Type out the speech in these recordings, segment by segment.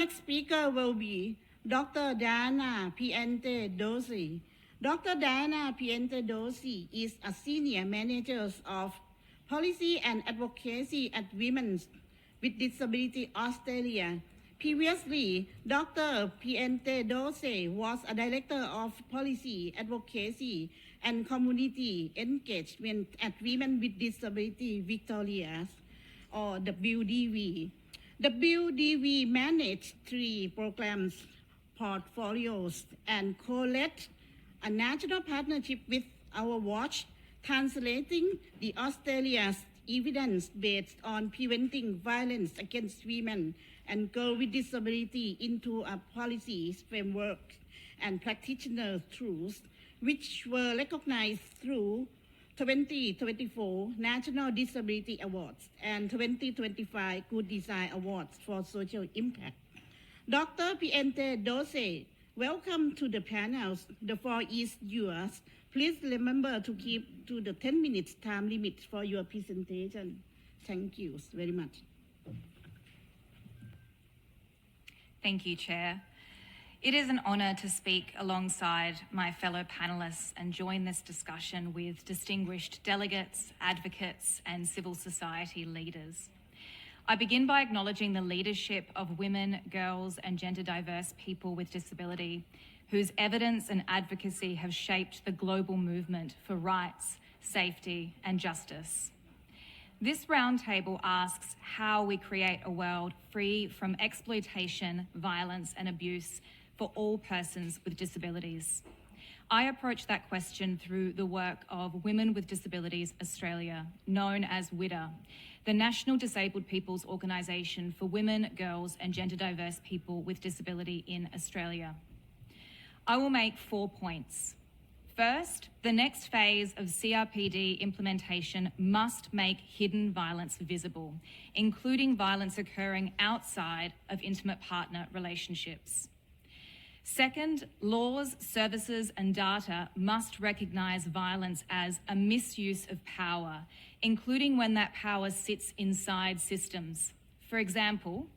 Next speaker will be Dr. Diana Piantedosi. Dr. Diana Piantedosi is a Senior Manager of Policy and Advocacy at Women with Disabilities Australia. Previously, Dr. Piantedosi was a Director of Policy, Advocacy and Community Engagement at Women with Disabilities Victoria, or WWDA. WWDA managed 3 programs, portfolios, and co-led a national partnership with Our Watch, translating the Australia's evidence based on preventing violence against women and girls with disability into a policy framework and practitioner tools, which were recognized through 2024 National Disability Awards and 2025 Good Design Awards for Social Impact. Dr. Piantedosi, welcome to the panel. The floor is yours. Please remember to keep to the 10 minutes time limit for your presentation. Thank you very much. Thank you, Chair. It is an honour to speak alongside my fellow panellists and join this discussion with distinguished delegates, advocates and civil society leaders. I begin by acknowledging the leadership of women, girls and gender diverse people with disability, whose evidence and advocacy have shaped the global movement for rights, safety and justice. This roundtable asks how we create a world free from exploitation, violence and abuse for all persons with disabilities. I approach that question through the work of Women with Disabilities Australia, known as WWDA, the National Disabled People's Organisation for women, girls and gender diverse people with disability in Australia. I will make 4 points. First, the next phase of CRPD implementation must make hidden violence visible, including violence occurring outside of intimate partner relationships. Second, laws, services and data must recognise violence as a misuse of power, including when that power sits inside systems. For example,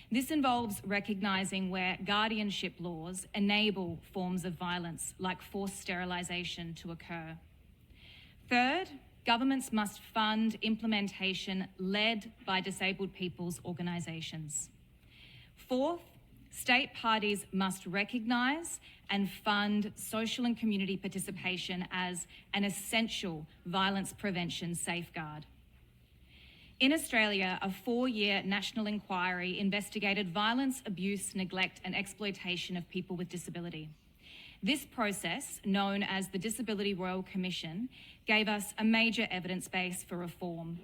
this involves recognising where guardianship laws enable forms of violence like forced sterilisation to occur. Third, governments must fund implementation led by disabled people's organisations. Fourth, state parties must recognise and fund social and community participation as an essential violence prevention safeguard. In Australia, a 4-year national inquiry investigated violence, abuse, neglect and exploitation of people with disability. This process, known as the Disability Royal Commission, gave us a major evidence base for reform.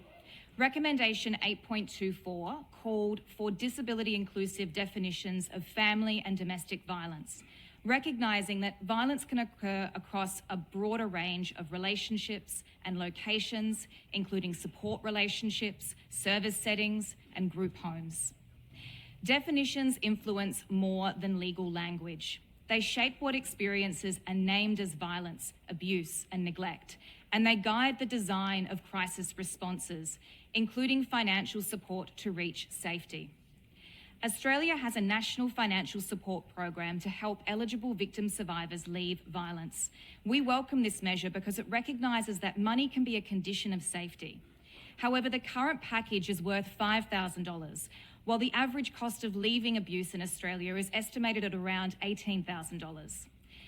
Recommendation 8.24 called for disability-inclusive definitions of family and domestic violence, recognising that violence can occur across a broader range of relationships and locations, including support relationships, service settings and group homes. Definitions influence more than legal language. They shape what experiences are named as violence, abuse and neglect, and they guide the design of crisis responses, including financial support to reach safety. Australia has a national financial support program to help eligible victim survivors leave violence. We welcome this measure because it recognises that money can be a condition of safety. However, the current package is worth $5,000, while the average cost of leaving abuse in Australia is estimated at around $18,000.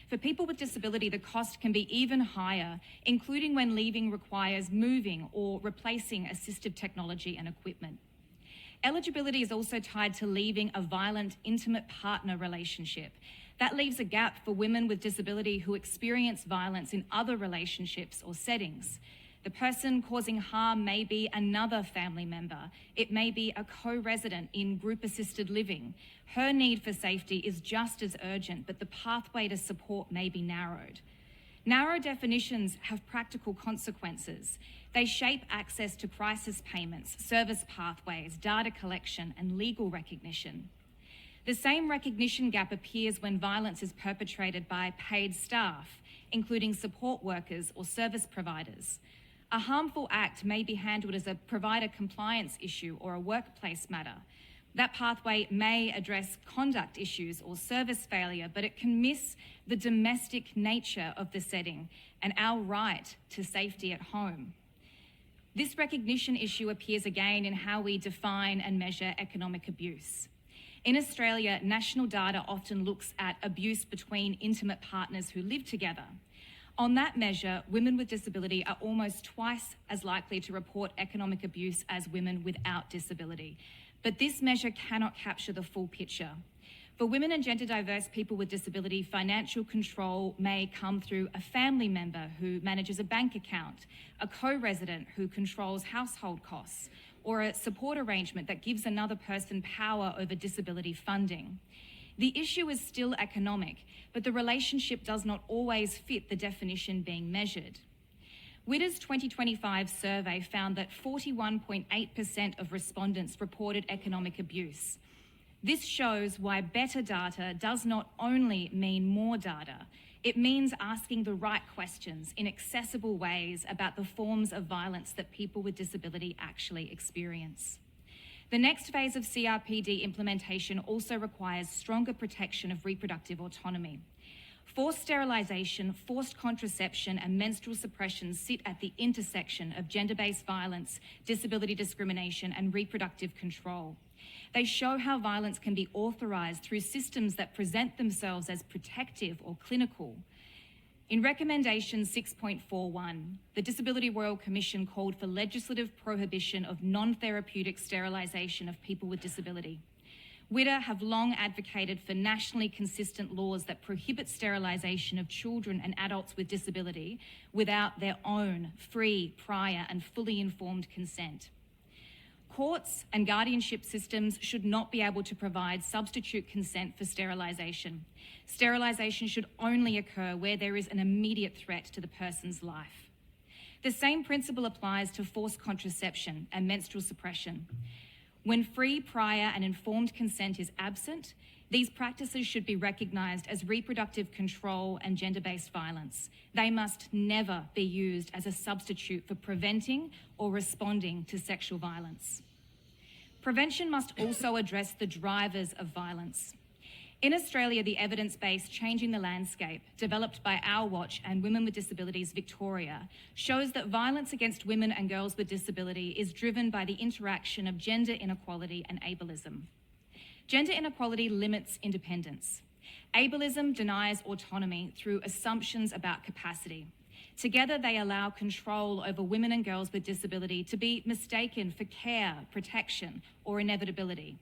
For people with disability, the cost can be even higher, including when leaving requires moving or replacing assistive technology and equipment. Eligibility is also tied to leaving a violent, intimate partner relationship. That leaves a gap for women with disability who experience violence in other relationships or settings. The person causing harm may be another family member. It may be a co-resident in group-assisted living. Her need for safety is just as urgent, but the pathway to support may be narrowed. Narrow definitions have practical consequences. They shape access to crisis payments, service pathways, data collection, and legal recognition. The same recognition gap appears when violence is perpetrated by paid staff, including support workers or service providers. A harmful act may be handled as a provider compliance issue or a workplace matter, That pathway may address conduct issues or service failure, but it can miss the domestic nature of the setting and our right to safety at home. This recognition issue appears again in how we define and measure economic abuse. In Australia, national data often looks at abuse between intimate partners who live together. On that measure, women with disability are almost twice as likely to report economic abuse as women without disability. But this measure cannot capture the full picture. For women and gender diverse people with disability, financial control may come through a family member who manages a bank account, a co-resident who controls household costs, or a support arrangement that gives another person power over disability funding. The issue is still economic, but the relationship does not always fit the definition being measured. WWDA's 2025 survey found that 41.8% of respondents reported economic abuse. This shows why better data does not only mean more data, it means asking the right questions in accessible ways about the forms of violence that people with disability actually experience. The next phase of CRPD implementation also requires stronger protection of reproductive autonomy. Forced sterilisation, forced contraception and menstrual suppression sit at the intersection of gender-based violence, disability discrimination and reproductive control. They show how violence can be authorised through systems that present themselves as protective or clinical. In Recommendation 6.41, the Disability Royal Commission called for legislative prohibition of non-therapeutic sterilisation of people with disability. WWDA have long advocated for nationally consistent laws that prohibit sterilisation of children and adults with disability without their own free, prior and fully informed consent. Courts and guardianship systems should not be able to provide substitute consent for sterilisation. Sterilisation should only occur where there is an immediate threat to the person's life. The same principle applies to forced contraception and menstrual suppression. When free, prior and informed consent is absent, these practices should be recognised as reproductive control and gender-based violence. They must never be used as a substitute for preventing or responding to sexual violence. Prevention must also address the drivers of violence. In Australia, the evidence-based Changing the Landscape, developed by Our Watch and Women with Disabilities Victoria, shows that violence against women and girls with disability is driven by the interaction of gender inequality and ableism. Gender inequality limits independence. Ableism denies autonomy through assumptions about capacity. Together, they allow control over women and girls with disability to be mistaken for care, protection, or inevitability.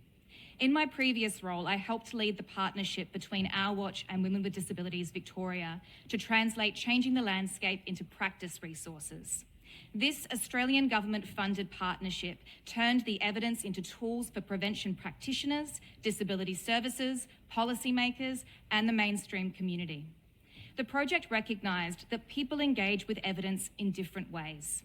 In my previous role, I helped lead the partnership between Our Watch and Women with Disabilities Victoria to translate Changing the Landscape into practice resources. This Australian government-funded partnership turned the evidence into tools for prevention practitioners, disability services, policymakers, and the mainstream community. The project recognised that people engage with evidence in different ways.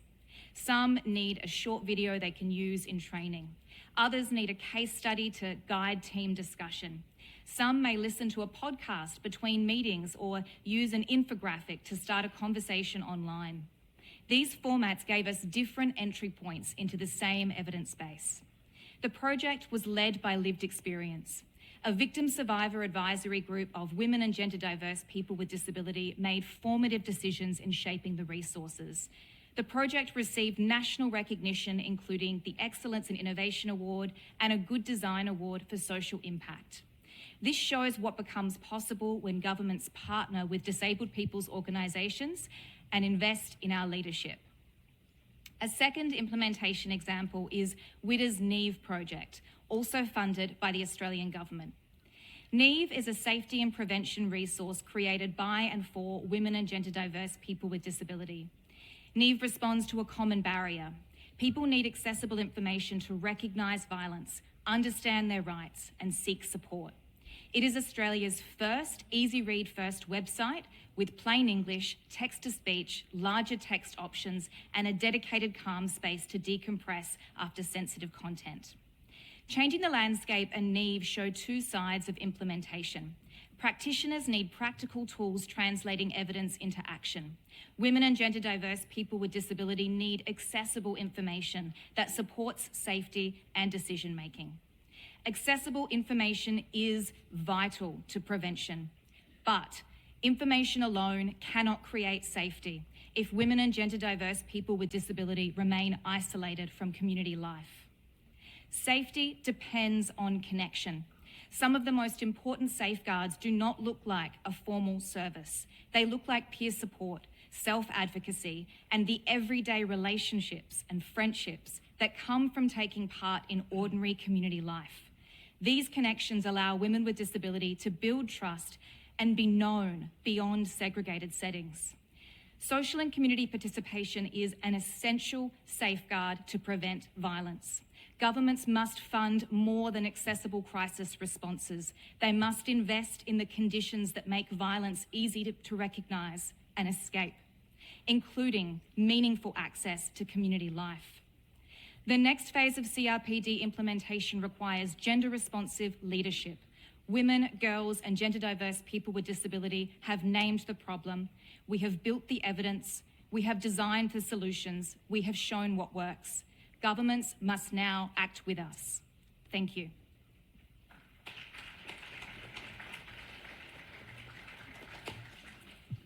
Some need a short video they can use in training. Others need a case study to guide team discussion. Some may listen to a podcast between meetings or use an infographic to start a conversation online. These formats gave us different entry points into the same evidence base. The project was led by Lived Experience. A victim survivor advisory group of women and gender diverse people with disability made formative decisions in shaping the resources. The project received national recognition, including the Excellence in Innovation Award and a Good Design Award for social impact. This shows what becomes possible when governments partner with disabled people's organisations and invest in our leadership. A second implementation example is WWDA's NEVE project, also funded by the Australian Government. NEVE is a safety and prevention resource created by and for women and gender diverse people with disability. NEVE responds to a common barrier. People need accessible information to recognise violence, understand their rights and seek support. It is Australia's first easy read first website with plain English, text-to-speech, larger text options and a dedicated calm space to decompress after sensitive content. Changing the Landscape and NEVE show two sides of implementation. Practitioners need practical tools translating evidence into action. Women and gender diverse people with disability need accessible information that supports safety and decision making. Accessible information is vital to prevention, but information alone cannot create safety if women and gender diverse people with disability remain isolated from community life. Safety depends on connection. Some of the most important safeguards do not look like a formal service. They look like peer support, self-advocacy, and the everyday relationships and friendships that come from taking part in ordinary community life. These connections allow women with disability to build trust and be known beyond segregated settings. Social and community participation is an essential safeguard to prevent violence. Governments must fund more than accessible crisis responses. They must invest in the conditions that make violence easy to recognise and escape, including meaningful access to community life. The next phase of CRPD implementation requires gender-responsive leadership. Women, girls, and gender-diverse people with disability have named the problem. We have built the evidence. We have designed the solutions. We have shown what works. Governments must now act with us. Thank you.